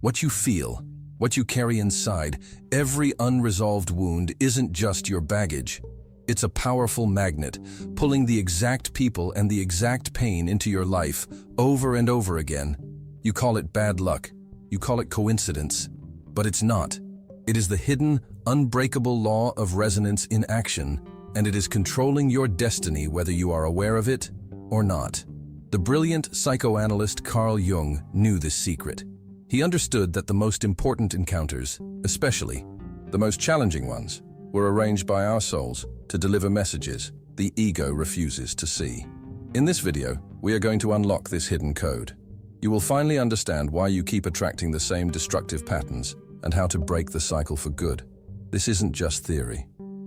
what you feel, what you carry inside. Every unresolved wound isn't just your baggage. It's a powerful magnet, pulling the exact people and the exact pain into your life over and over again. You call it bad luck, you call it coincidence, but it's not. It is the hidden, unbreakable law of resonance in action, and it is controlling your destiny whether you are aware of it or not. The brilliant psychoanalyst Carl Jung knew this secret. He understood that the most important encounters, especially the most challenging ones, were arranged by our souls to deliver messages the ego refuses to see. In this video, we are going to unlock this hidden code. You will finally understand why you keep attracting the same destructive patterns and how to break the cycle for good. This isn't just theory.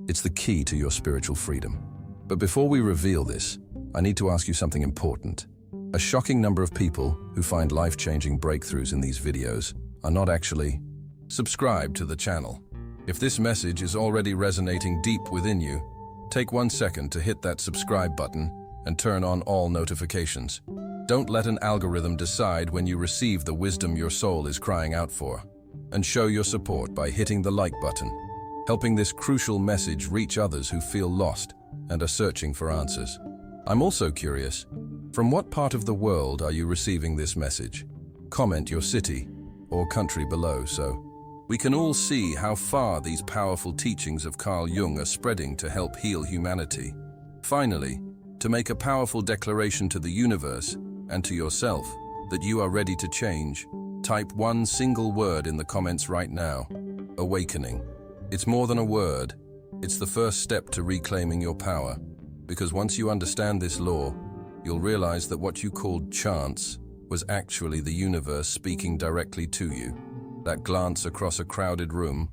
It's the key to your spiritual freedom. But before we reveal this, I need to ask you something important. A shocking number of people who find life-changing breakthroughs in these videos are not actually subscribed to the channel. If this message is already resonating deep within you, take 1 second to hit that subscribe button and turn on all notifications. Don't let an algorithm decide when you receive the wisdom your soul is crying out for. And show your support by hitting the like button, helping this crucial message reach others who feel lost and are searching for answers. I'm also curious, from what part of the world are you receiving this message? Comment your city or country below so we can all see how far these powerful teachings of Carl Jung are spreading to help heal humanity. Finally, to make a powerful declaration to the universe and to yourself that you are ready to change, type one single word in the comments right now: awakening. It's more than a word, it's the first step to reclaiming your power. Because once you understand this law, you'll realize that what you called chance was actually the universe speaking directly to you. That glance across a crowded room,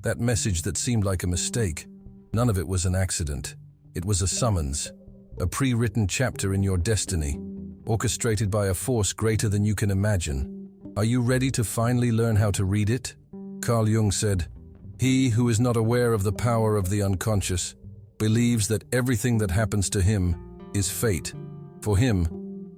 that message that seemed like a mistake, none of it was an accident. It was a summons, a pre-written chapter in your destiny, orchestrated by a force greater than you can imagine. Are you ready to finally learn how to read it? Carl Jung said, "He who is not aware of the power of the unconscious believes that everything that happens to him is fate. For him,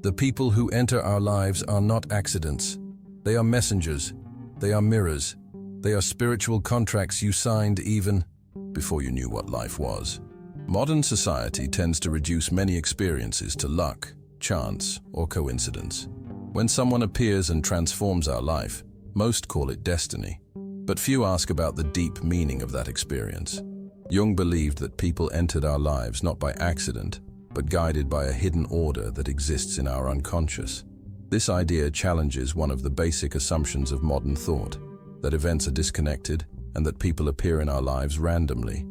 the people who enter our lives are not accidents. They are messengers, they are mirrors, they are spiritual contracts you signed even before you knew what life was." Modern society tends to reduce many experiences to luck, chance, or coincidence. When someone appears and transforms our life, most call it destiny. But few ask about the deep meaning of that experience. Jung believed that people entered our lives not by accident, but guided by a hidden order that exists in our unconscious. This idea challenges one of the basic assumptions of modern thought, that events are disconnected and that people appear in our lives randomly.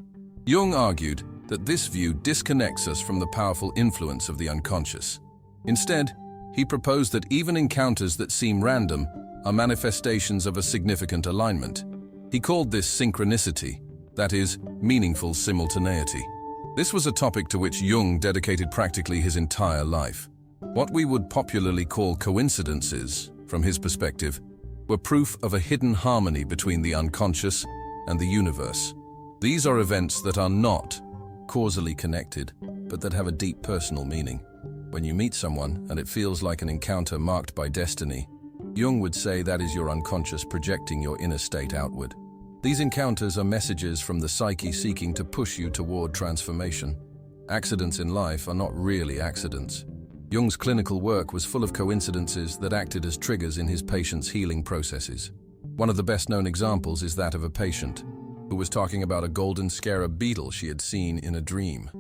Jung argued that this view disconnects us from the powerful influence of the unconscious. Instead, he proposed that even encounters that seem random are manifestations of a significant alignment. He called this synchronicity, that is, meaningful simultaneity. This was a topic to which Jung dedicated practically his entire life. What we would popularly call coincidences, from his perspective, were proof of a hidden harmony between the unconscious and the universe. These are events that are not causally connected, but that have a deep personal meaning. When you meet someone and it feels like an encounter marked by destiny, Jung would say that is your unconscious projecting your inner state outward. These encounters are messages from the psyche seeking to push you toward transformation. Accidents in life are not really accidents. Jung's clinical work was full of coincidences that acted as triggers in his patients' healing processes. One of the best-known examples is that of a patient who was talking about a golden scarab beetle she had seen in a dream.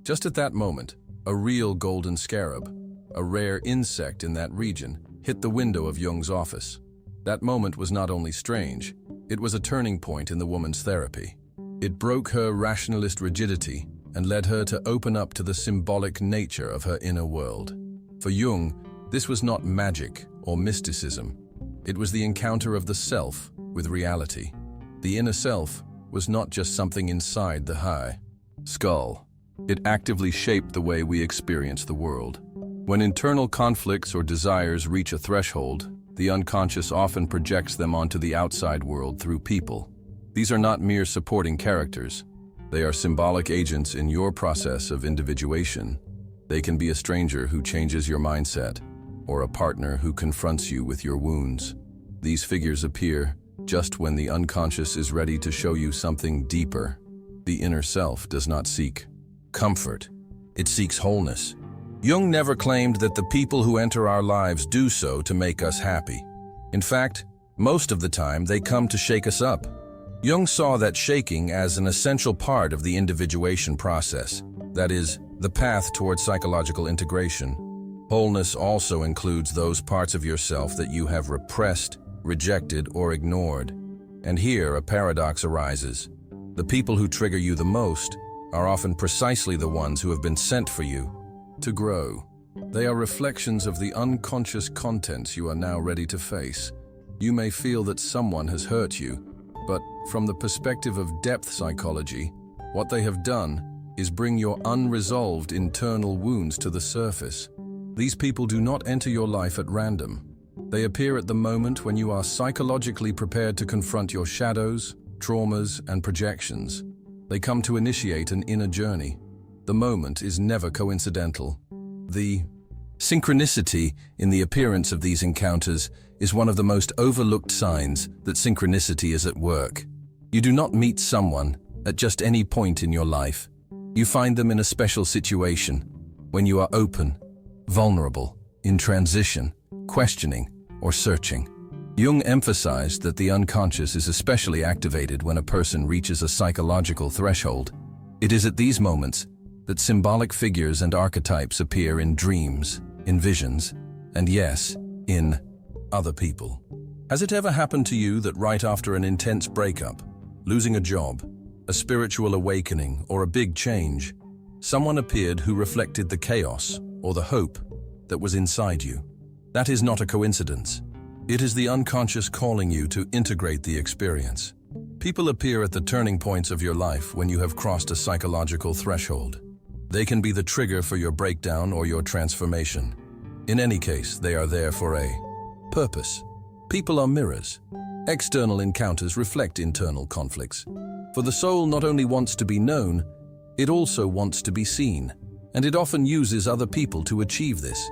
Just at that moment, a real golden scarab, a rare insect in that region, hit the window of Jung's office. That moment was not only strange, it was a turning point in the woman's therapy. It broke her rationalist rigidity and led her to open up to the symbolic nature of her inner world. For Jung, this was not magic or mysticism. It was the encounter of the self with reality. The inner self was not just something inside the skull. It actively shaped the way we experience the world. When internal conflicts or desires reach a threshold, the unconscious often projects them onto the outside world through people. These are not mere supporting characters. They are symbolic agents in your process of individuation. They can be a stranger who changes your mindset, or a partner who confronts you with your wounds. These figures appear just when the unconscious is ready to show you something deeper. The inner self does not seek comfort, it seeks wholeness. Jung never claimed that the people who enter our lives do so to make us happy. In fact, most of the time they come to shake us up. Jung saw that shaking as an essential part of the individuation process, that is, the path towards psychological integration. Wholeness also includes those parts of yourself that you have repressed, rejected, or ignored. And here a paradox arises. The people who trigger you the most are often precisely the ones who have been sent for you to grow. They are reflections of the unconscious contents you are now ready to face. You may feel that someone has hurt you, but from the perspective of depth psychology, what they have done is bring your unresolved internal wounds to the surface. These people do not enter your life at random. They appear at the moment when you are psychologically prepared to confront your shadows, traumas, and projections. They come to initiate an inner journey. The moment is never coincidental. The synchronicity in the appearance of these encounters is one of the most overlooked signs that synchronicity is at work. You do not meet someone at just any point in your life. You find them in a special situation, when you are open, vulnerable, in transition, questioning, or searching. Jung emphasized that the unconscious is especially activated when a person reaches a psychological threshold. It is at these moments that symbolic figures and archetypes appear in dreams, in visions, and yes, in other people. Has it ever happened to you that right after an intense breakup, losing a job, a spiritual awakening, or a big change, someone appeared who reflected the chaos or the hope that was inside you? That is not a coincidence. It is the unconscious calling you to integrate the experience. People appear at the turning points of your life when you have crossed a psychological threshold. They can be the trigger for your breakdown or your transformation. In any case, they are there for a purpose. People are mirrors. External encounters reflect internal conflicts. For the soul not only wants to be known, it also wants to be seen, and it often uses other people to achieve this.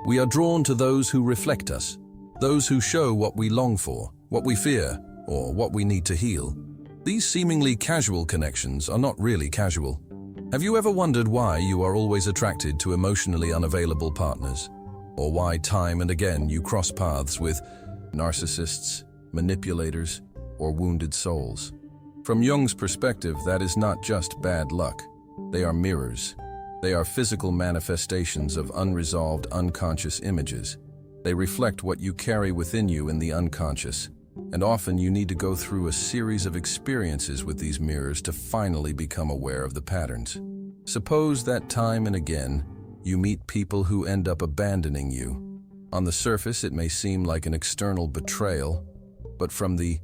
We are drawn to those who reflect us, those who show what we long for, what we fear, or what we need to heal. These seemingly casual connections are not really casual. Have you ever wondered why you are always attracted to emotionally unavailable partners? Or why time and again you cross paths with narcissists, manipulators, or wounded souls? From Jung's perspective, that is not just bad luck. They are mirrors. They are physical manifestations of unresolved unconscious images. They reflect what you carry within you in the unconscious, and often you need to go through a series of experiences with these mirrors to finally become aware of the patterns. Suppose that time and again, you meet people who end up abandoning you. On the surface, it may seem like an external betrayal, but from the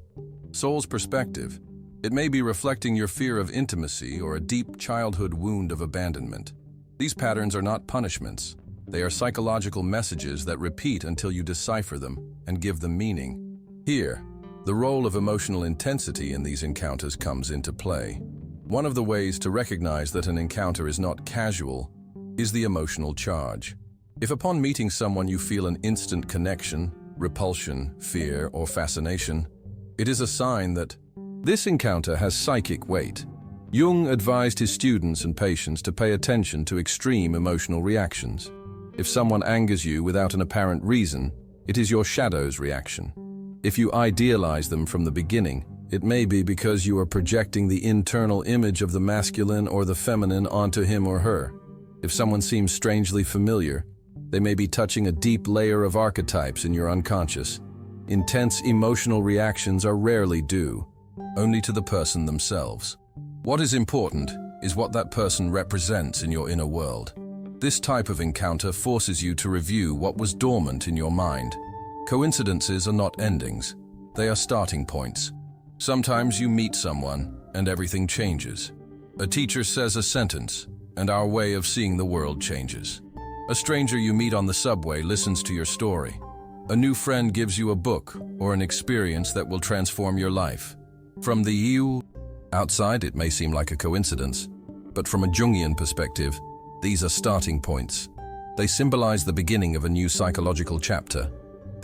soul's perspective, it may be reflecting your fear of intimacy or a deep childhood wound of abandonment. These patterns are not punishments. They are psychological messages that repeat until you decipher them and give them meaning. Here, the role of emotional intensity in these encounters comes into play. One of the ways to recognize that an encounter is not casual is the emotional charge. If upon meeting someone you feel an instant connection, repulsion, fear, or fascination, it is a sign that this encounter has psychic weight. Jung advised his students and patients to pay attention to extreme emotional reactions. If someone angers you without an apparent reason, it is your shadow's reaction. If you idealize them from the beginning, it may be because you are projecting the internal image of the masculine or the feminine onto him or her. If someone seems strangely familiar, they may be touching a deep layer of archetypes in your unconscious. Intense emotional reactions are rarely due only to the person themselves. What is important is what that person represents in your inner world. This type of encounter forces you to review what was dormant in your mind. Coincidences are not endings, they are starting points. Sometimes you meet someone and everything changes. A teacher says a sentence and our way of seeing the world changes. A stranger you meet on the subway listens to your story. A new friend gives you a book or an experience that will transform your life. From the you outside, it may seem like a coincidence, but from a Jungian perspective, these are starting points. They symbolize the beginning of a new psychological chapter.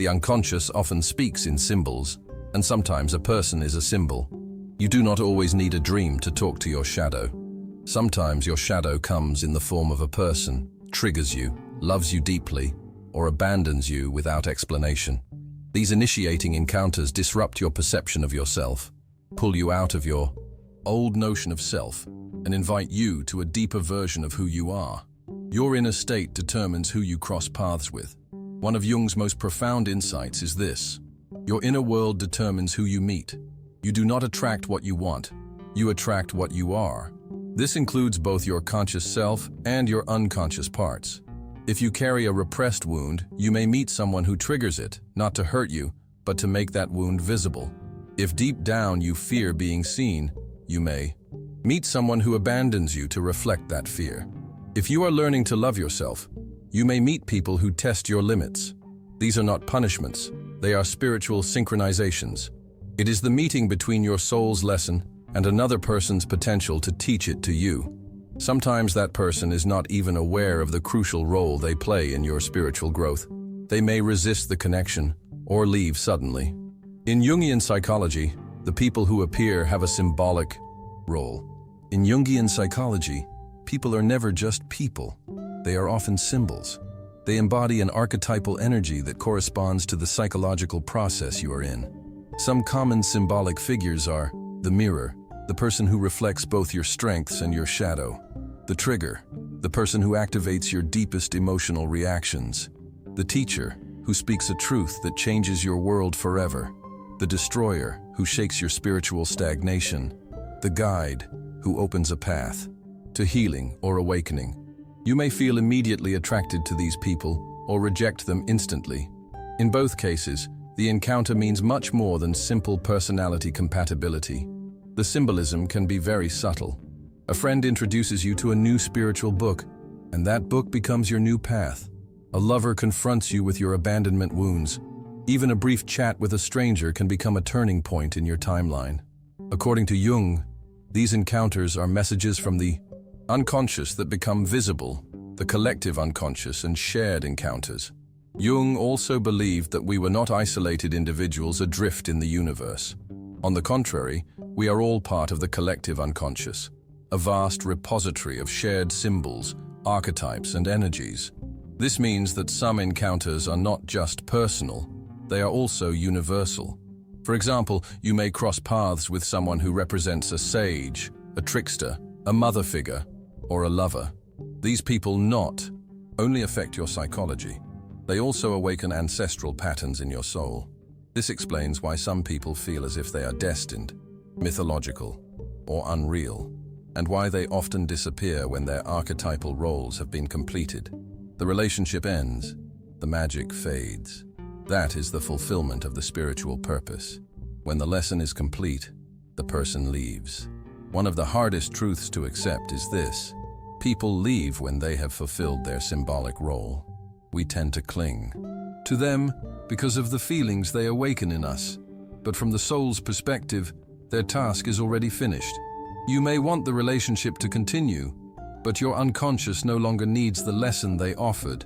The unconscious often speaks in symbols, and sometimes a person is a symbol. You do not always need a dream to talk to your shadow. Sometimes your shadow comes in the form of a person, triggers you, loves you deeply, or abandons you without explanation. These initiating encounters disrupt your perception of yourself, pull you out of your old notion of self, and invite you to a deeper version of who you are. Your inner state determines who you cross paths with. One of Jung's most profound insights is this: your inner world determines who you meet. You do not attract what you want, you attract what you are. This includes both your conscious self and your unconscious parts. If you carry a repressed wound, you may meet someone who triggers it, not to hurt you, but to make that wound visible. If deep down you fear being seen, you may meet someone who abandons you to reflect that fear. If you are learning to love yourself, you may meet people who test your limits. These are not punishments, they are spiritual synchronizations. It is the meeting between your soul's lesson and another person's potential to teach it to you. Sometimes that person is not even aware of the crucial role they play in your spiritual growth. They may resist the connection or leave suddenly. In Jungian psychology, the people who appear have a symbolic role. In Jungian psychology, people are never just people. They are often symbols. They embody an archetypal energy that corresponds to the psychological process you are in. Some common symbolic figures are the mirror, the person who reflects both your strengths and your shadow; the trigger, the person who activates your deepest emotional reactions; the teacher, who speaks a truth that changes your world forever; the destroyer, who shakes your spiritual stagnation; the guide, who opens a path to healing or awakening. You may feel immediately attracted to these people or reject them instantly. In both cases, the encounter means much more than simple personality compatibility. The symbolism can be very subtle. A friend introduces you to a new spiritual book, and that book becomes your new path. A lover confronts you with your abandonment wounds. Even a brief chat with a stranger can become a turning point in your timeline. According to Jung, these encounters are messages from the unconscious that become visible, the collective unconscious, and shared encounters. Jung also believed that we were not isolated individuals adrift in the universe. On the contrary, we are all part of the collective unconscious, a vast repository of shared symbols, archetypes, and energies. This means that some encounters are not just personal, they are also universal. For example, you may cross paths with someone who represents a sage, a trickster, a mother figure, or a lover. These people not only affect your psychology, they also awaken ancestral patterns in your soul. This explains why some people feel as if they are destined, mythological, or unreal, and why they often disappear when their archetypal roles have been completed. The relationship ends, the magic fades. That is the fulfillment of the spiritual purpose. When the lesson is complete, the person leaves. One of the hardest truths to accept is this: people leave when they have fulfilled their symbolic role. We tend to cling to them because of the feelings they awaken in us, but from the soul's perspective, their task is already finished. You may want the relationship to continue, but your unconscious no longer needs the lesson they offered,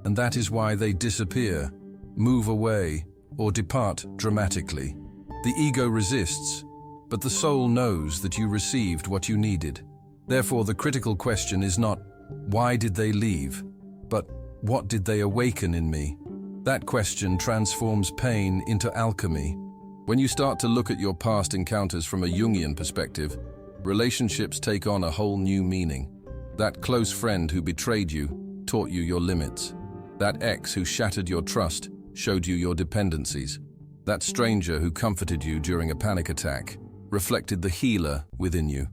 and that is why they disappear, move away, or depart dramatically. The ego resists, but the soul knows that you received what you needed. Therefore, the critical question is not, why did they leave, but what did they awaken in me? That question transforms pain into alchemy. When you start to look at your past encounters from a Jungian perspective, relationships take on a whole new meaning. That close friend who betrayed you taught you your limits. That ex who shattered your trust showed you your dependencies. That stranger who comforted you during a panic attack reflected the healer within you.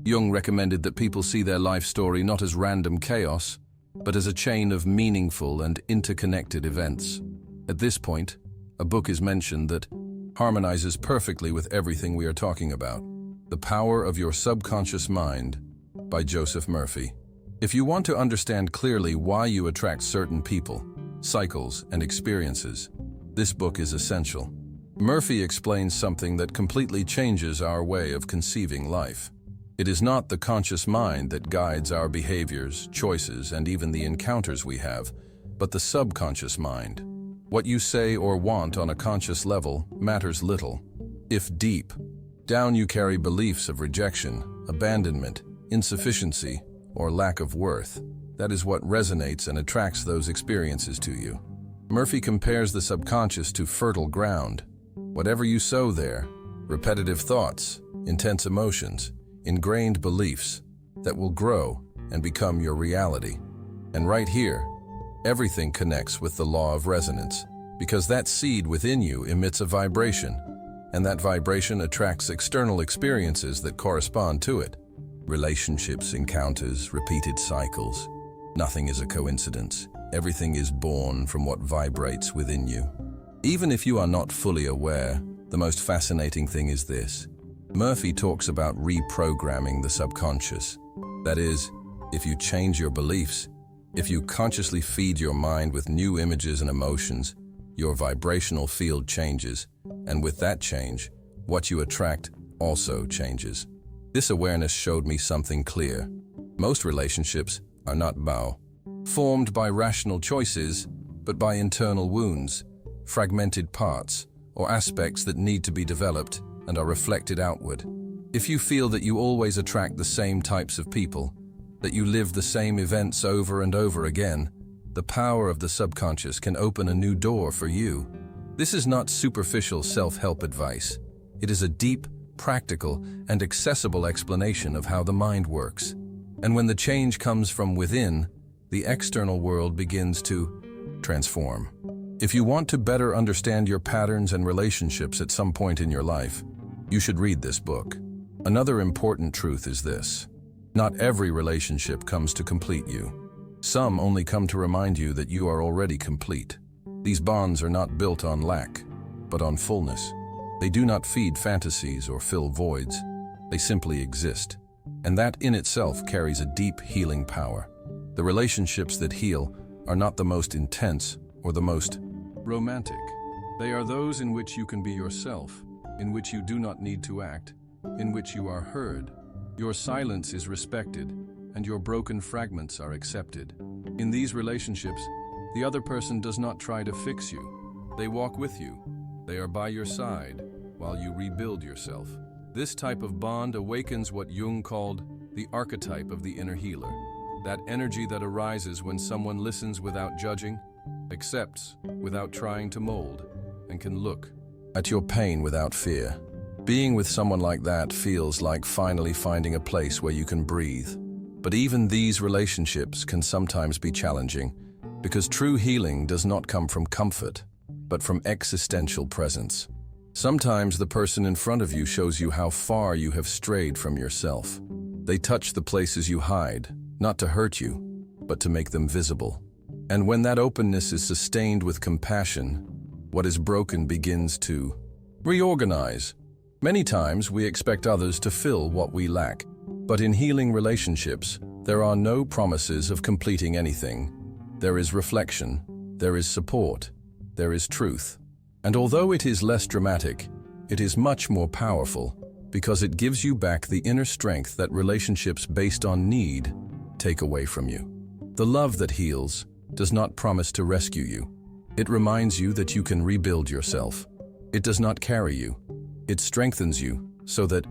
Jung recommended that people see their life story not as random chaos, but as a chain of meaningful and interconnected events. At this point, a book is mentioned that harmonizes perfectly with everything we are talking about. The Power of Your Subconscious Mind by Joseph Murphy. If you want to understand clearly why you attract certain people, cycles, and experiences, this book is essential. Murphy explains something that completely changes our way of conceiving life. It is not the conscious mind that guides our behaviors, choices, and even the encounters we have, but the subconscious mind. What you say or want on a conscious level matters little. If deep down you carry beliefs of rejection, abandonment, insufficiency, or lack of worth, that is what resonates and attracts those experiences to you. Murphy compares the subconscious to fertile ground. Whatever you sow there, repetitive thoughts, intense emotions, ingrained beliefs, that will grow and become your reality. And right here, everything connects with the law of resonance, because that seed within you emits a vibration, and that vibration attracts external experiences that correspond to it. Relationships, encounters, repeated cycles. Nothing is a coincidence. Everything is born from what vibrates within you. Even if you are not fully aware, the most fascinating thing is this. Murphy talks about reprogramming the subconscious. That is, if you change your beliefs, if you consciously feed your mind with new images and emotions, your vibrational field changes, and with that change, what you attract also changes. This awareness showed me something clear. Most relationships are not formed by rational choices, but by internal wounds, fragmented parts, or aspects that need to be developed and are reflected outward. If you feel that you always attract the same types of people, that you live the same events over and over again, the power of the subconscious can open a new door for you. This is not superficial self-help advice. It is a deep, practical, and accessible explanation of how the mind works. And when the change comes from within, the external world begins to transform. If you want to better understand your patterns and relationships at some point in your life, you should read this book. Another important truth is this. Not every relationship comes to complete you. Some only come to remind you that you are already complete. These bonds are not built on lack, but on fullness. They do not feed fantasies or fill voids. They simply exist. And that in itself carries a deep healing power. The relationships that heal are not the most intense or the most romantic. They are those in which you can be yourself, in which you do not need to act, in which you are heard. Your silence is respected, and your broken fragments are accepted. In these relationships, the other person does not try to fix you. They walk with you. They are by your side while you rebuild yourself. This type of bond awakens what Jung called the archetype of the inner healer. That energy that arises when someone listens without judging, accepts without trying to mold, and can look at your pain without fear. Being with someone like that feels like finally finding a place where you can breathe. But even these relationships can sometimes be challenging, because true healing does not come from comfort, but from existential presence. Sometimes the person in front of you shows you how far you have strayed from yourself. They touch the places you hide, not to hurt you, but to make them visible. And when that openness is sustained with compassion, what is broken begins to reorganize. Many times we expect others to fill what we lack, but in healing relationships, there are no promises of completing anything. There is reflection, there is support, there is truth. And although it is less dramatic, it is much more powerful because it gives you back the inner strength that relationships based on need take away from you. The love that heals does not promise to rescue you. It reminds you that you can rebuild yourself. It does not carry you. It strengthens you so that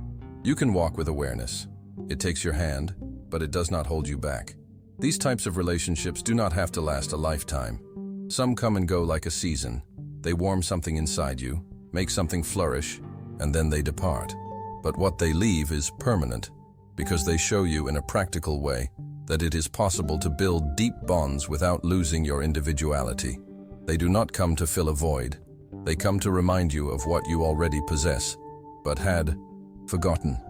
you can walk with awareness. It takes your hand, but it does not hold you back. These types of relationships do not have to last a lifetime. Some come and go like a season. They warm something inside you, make something flourish, and then they depart. But what they leave is permanent, because they show you in a practical way that it is possible to build deep bonds without losing your individuality. They do not come to fill a void. They come to remind you of what you already possess, but had forgotten.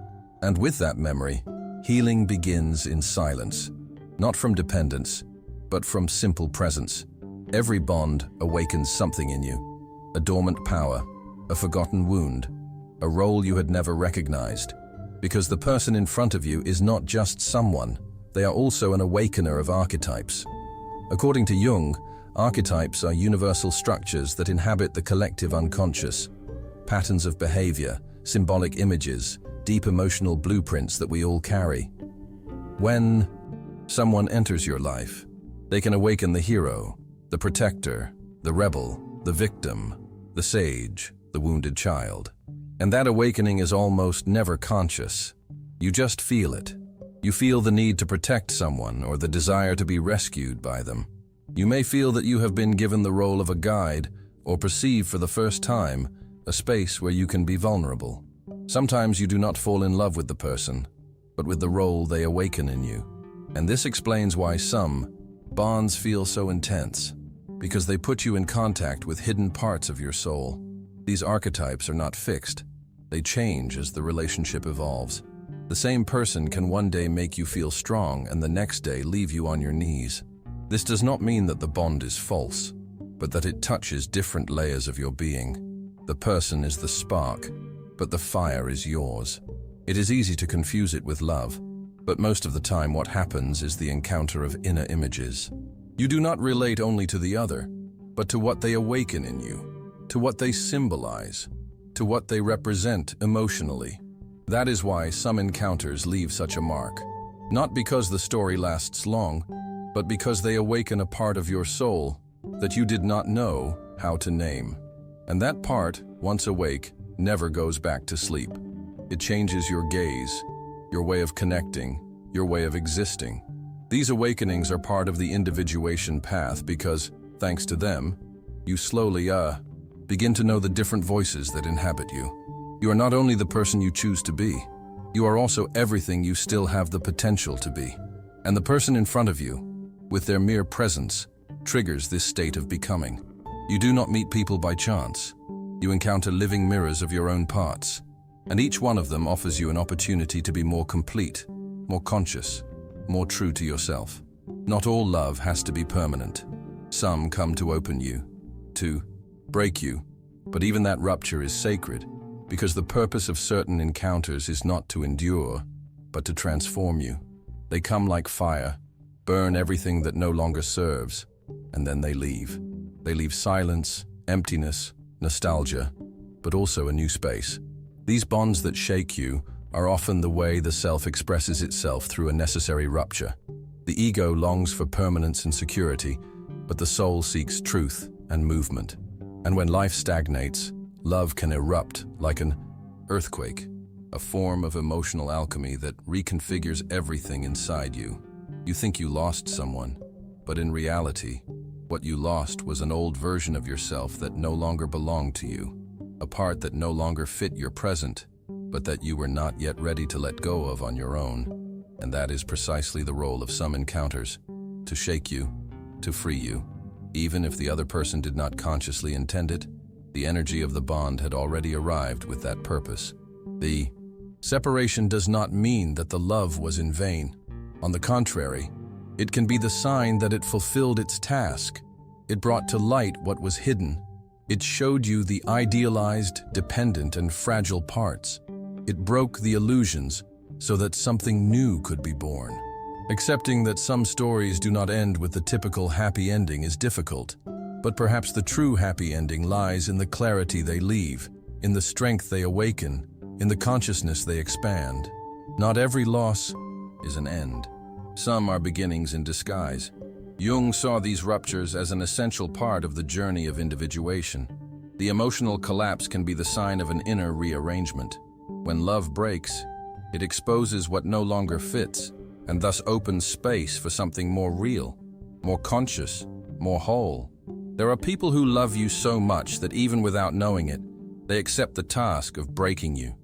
And with that memory, healing begins in silence, not from dependence, but from simple presence. Every bond awakens something in you, a dormant power, a forgotten wound, a role you had never recognized. Because the person in front of you is not just someone, they are also an awakener of archetypes. According to Jung, archetypes are universal structures that inhabit the collective unconscious, patterns of behavior, symbolic images, deep emotional blueprints that we all carry. When someone enters your life, they can awaken the hero, the protector, the rebel, the victim, the sage, the wounded child. And that awakening is almost never conscious. You just feel it. You feel the need to protect someone or the desire to be rescued by them. You may feel that you have been given the role of a guide or perceive for the first time a space where you can be vulnerable. Sometimes you do not fall in love with the person, but with the role they awaken in you. And this explains why some bonds feel so intense, because they put you in contact with hidden parts of your soul. These archetypes are not fixed. They change as the relationship evolves. The same person can one day make you feel strong and the next day leave you on your knees. This does not mean that the bond is false, but that it touches different layers of your being. The person is the spark, but the fire is yours. It is easy to confuse it with love, but most of the time what happens is the encounter of inner images. You do not relate only to the other, but to what they awaken in you, to what they symbolize, to what they represent emotionally. That is why some encounters leave such a mark. Not because the story lasts long, but because they awaken a part of your soul that you did not know how to name. And that part, once awake, never goes back to sleep. It changes your gaze, your way of connecting, your way of existing. These awakenings are part of the individuation path because, thanks to them, you slowly, begin to know the different voices that inhabit you. You are not only the person you choose to be, you are also everything you still have the potential to be. And the person in front of you, with their mere presence, triggers this state of becoming. You do not meet people by chance. You encounter living mirrors of your own parts, and each one of them offers you an opportunity to be more complete, more conscious, more true to yourself. Not all love has to be permanent. Some come to open you, to break you, but even that rupture is sacred, because the purpose of certain encounters is not to endure, but to transform you. They come like fire, burn everything that no longer serves, and then they leave. They leave silence, emptiness, nostalgia, but also a new space. These bonds that shake you are often the way the self expresses itself through a necessary rupture. The ego longs for permanence and security, but the soul seeks truth and movement. And when life stagnates, love can erupt like an earthquake, a form of emotional alchemy that reconfigures everything inside you. You think you lost someone, but in reality, what you lost was an old version of yourself that no longer belonged to you, a part that no longer fit your present, but that you were not yet ready to let go of on your own. And that is precisely the role of some encounters, to shake you, to free you. Even if the other person did not consciously intend it, the energy of the bond had already arrived with that purpose. The separation does not mean that the love was in vain. On the contrary, it can be the sign that it fulfilled its task. It brought to light what was hidden. It showed you the idealized, dependent, and fragile parts. It broke the illusions so that something new could be born. Accepting that some stories do not end with the typical happy ending is difficult, but perhaps the true happy ending lies in the clarity they leave, in the strength they awaken, in the consciousness they expand. Not every loss is an end. Some are beginnings in disguise. Jung saw these ruptures as an essential part of the journey of individuation. The emotional collapse can be the sign of an inner rearrangement. When love breaks, it exposes what no longer fits, and thus opens space for something more real, more conscious, more whole. There are people who love you so much that even without knowing it, they accept the task of breaking you.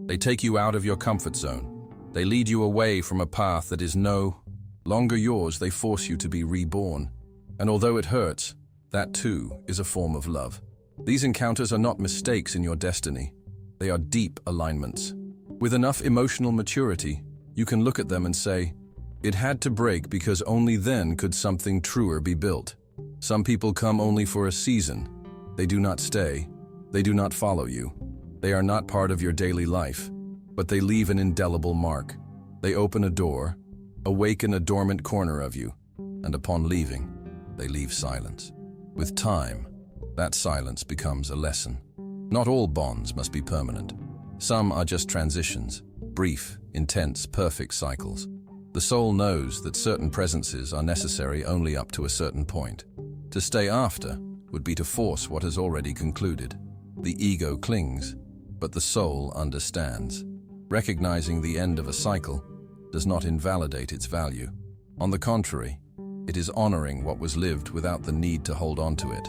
They take you out of your comfort zone. They lead you away from a path that is no longer yours. They force you to be reborn. And although it hurts, that too is a form of love. These encounters are not mistakes in your destiny. They are deep alignments. With enough emotional maturity, you can look at them and say, it had to break because only then could something truer be built. Some people come only for a season. They do not stay. They do not follow you. They are not part of your daily life, but they leave an indelible mark. They open a door, awaken a dormant corner of you, and upon leaving, they leave silence. With time, that silence becomes a lesson. Not all bonds must be permanent. Some are just transitions, brief, intense, perfect cycles. The soul knows that certain presences are necessary only up to a certain point. To stay after would be to force what has already concluded. The ego clings, but the soul understands. Recognizing the end of a cycle does not invalidate its value. On the contrary, it is honoring what was lived without the need to hold on to it.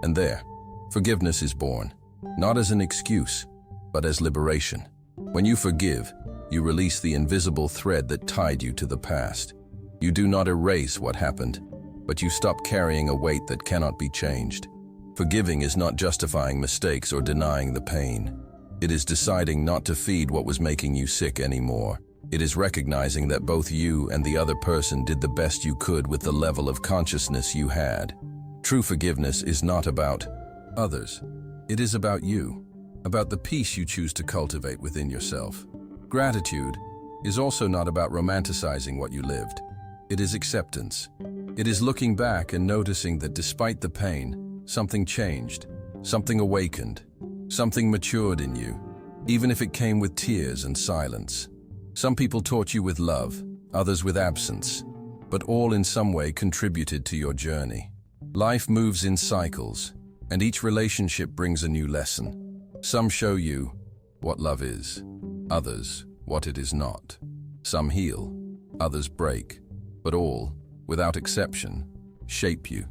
And there, forgiveness is born, not as an excuse, but as liberation. When you forgive, you release the invisible thread that tied you to the past. You do not erase what happened, but you stop carrying a weight that cannot be changed. Forgiving is not justifying mistakes or denying the pain. It is deciding not to feed what was making you sick anymore. It is recognizing that both you and the other person did the best you could with the level of consciousness you had. True forgiveness is not about others. It is about you, about the peace you choose to cultivate within yourself. Gratitude is also not about romanticizing what you lived. It is acceptance. It is looking back and noticing that despite the pain, something changed, something awakened, something matured in you, even if it came with tears and silence. Some people taught you with love, others with absence, but all in some way contributed to your journey. Life moves in cycles, and each relationship brings a new lesson. Some show you what love is, others what it is not. Some heal, others break, but all, without exception, shape you.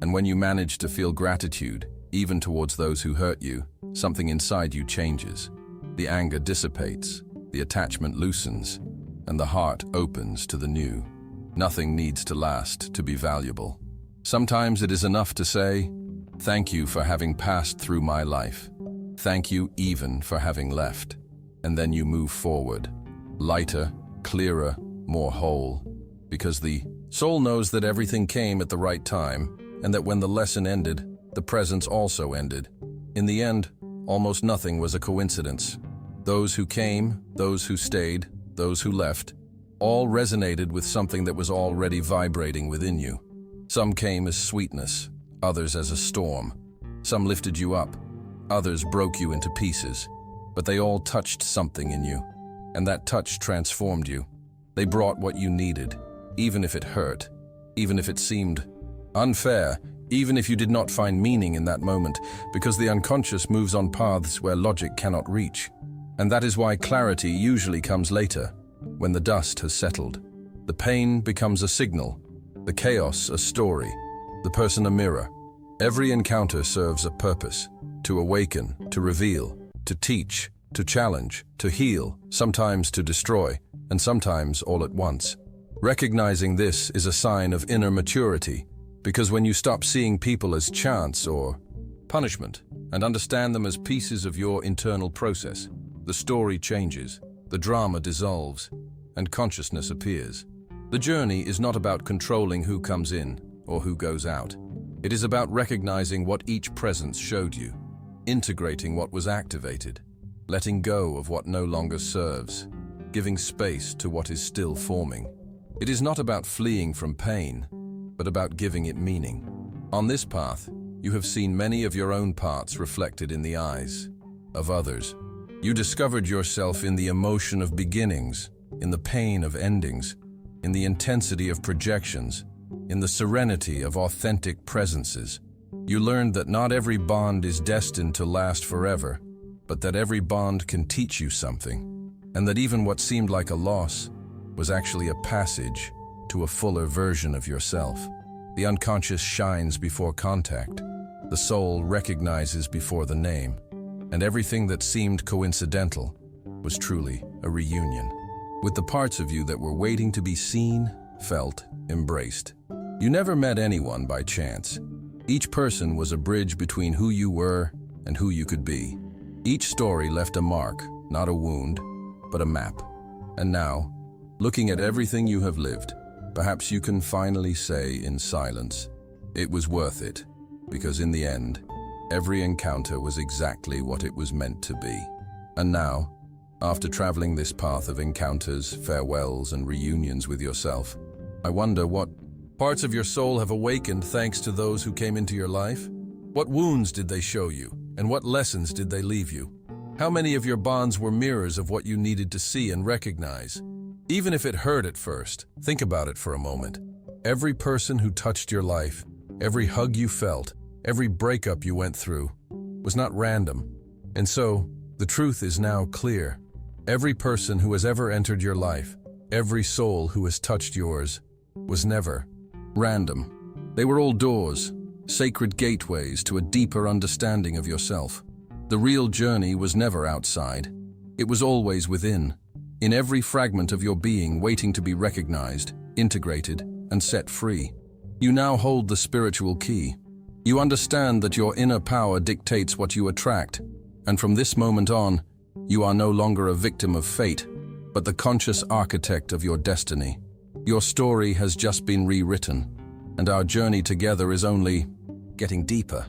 And when you manage to feel gratitude, even towards those who hurt you, something inside you changes. The anger dissipates, the attachment loosens, and the heart opens to the new. Nothing needs to last to be valuable. Sometimes it is enough to say, "Thank you for having passed through my life. Thank you even for having left." And then you move forward, lighter, clearer, more whole, because the soul knows that everything came at the right time, and that when the lesson ended, the presence also ended. In the end, almost nothing was a coincidence. Those who came, those who stayed, those who left, all resonated with something that was already vibrating within you. Some came as sweetness, others as a storm. Some lifted you up, others broke you into pieces. But they all touched something in you, and that touch transformed you. They brought what you needed, even if it hurt, even if it seemed unfair, even if you did not find meaning in that moment, because the unconscious moves on paths where logic cannot reach. And that is why clarity usually comes later, when the dust has settled. The pain becomes a signal, the chaos a story, the person a mirror. Every encounter serves a purpose: to awaken, to reveal, to teach, to challenge, to heal, sometimes to destroy, and sometimes all at once. Recognizing this is a sign of inner maturity, because when you stop seeing people as chance or punishment and understand them as pieces of your internal process, the story changes, the drama dissolves, and consciousness appears. The journey is not about controlling who comes in or who goes out. It is about recognizing what each presence showed you, integrating what was activated, letting go of what no longer serves, giving space to what is still forming. It is not about fleeing from pain, but about giving it meaning. On this path, you have seen many of your own parts reflected in the eyes of others. You discovered yourself in the emotion of beginnings, in the pain of endings, in the intensity of projections, in the serenity of authentic presences. You learned that not every bond is destined to last forever, but that every bond can teach you something, and that even what seemed like a loss was actually a passage to a fuller version of yourself. The unconscious shines before contact. The soul recognizes before the name, and everything that seemed coincidental was truly a reunion with the parts of you that were waiting to be seen, felt, embraced. You never met anyone by chance. Each person was a bridge between who you were and who you could be. Each story left a mark, not a wound, but a map. And now, looking at everything you have lived, perhaps you can finally say in silence, it was worth it, because in the end, every encounter was exactly what it was meant to be. And now, after traveling this path of encounters, farewells, and reunions with yourself, I wonder what parts of your soul have awakened thanks to those who came into your life? What wounds did they show you, and what lessons did they leave you? How many of your bonds were mirrors of what you needed to see and recognize? Even if it hurt at first, think about it for a moment. Every person who touched your life, every hug you felt, Every breakup you went through was not random. And so, the truth is now clear. Every person who has ever entered your life, every soul who has touched yours, was never random. They were all doors, sacred gateways to a deeper understanding of yourself. The real journey was never outside. It was always within, in every fragment of your being waiting to be recognized, integrated, and set free. You now hold the spiritual key. You understand that your inner power dictates what you attract, and from this moment on, you are no longer a victim of fate, but the conscious architect of your destiny. Your story has just been rewritten, and our journey together is only getting deeper.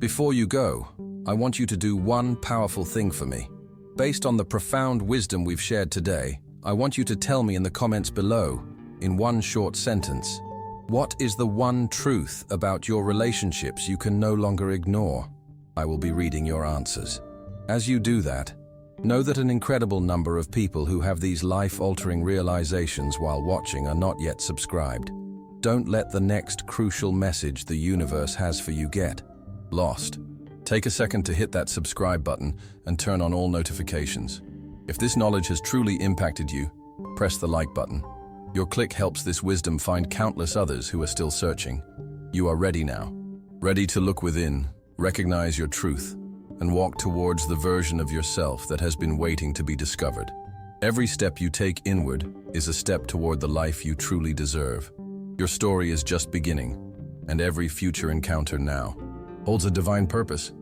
Before you go, I want you to do one powerful thing for me. Based on the profound wisdom we've shared today, I want you to tell me in the comments below, in one short sentence, what is the one truth about your relationships you can no longer ignore? I will be reading your answers. As you do that, know that an incredible number of people who have these life-altering realizations while watching are not yet subscribed. Don't let the next crucial message the universe has for you get lost. Take a second to hit that subscribe button and turn on all notifications. If this knowledge has truly impacted you, press the like button. Your click helps this wisdom find countless others who are still searching. You are ready now. Ready to look within, recognize your truth, and walk towards the version of yourself that has been waiting to be discovered. Every step you take inward is a step toward the life you truly deserve. Your story is just beginning, and every future encounter now holds a divine purpose.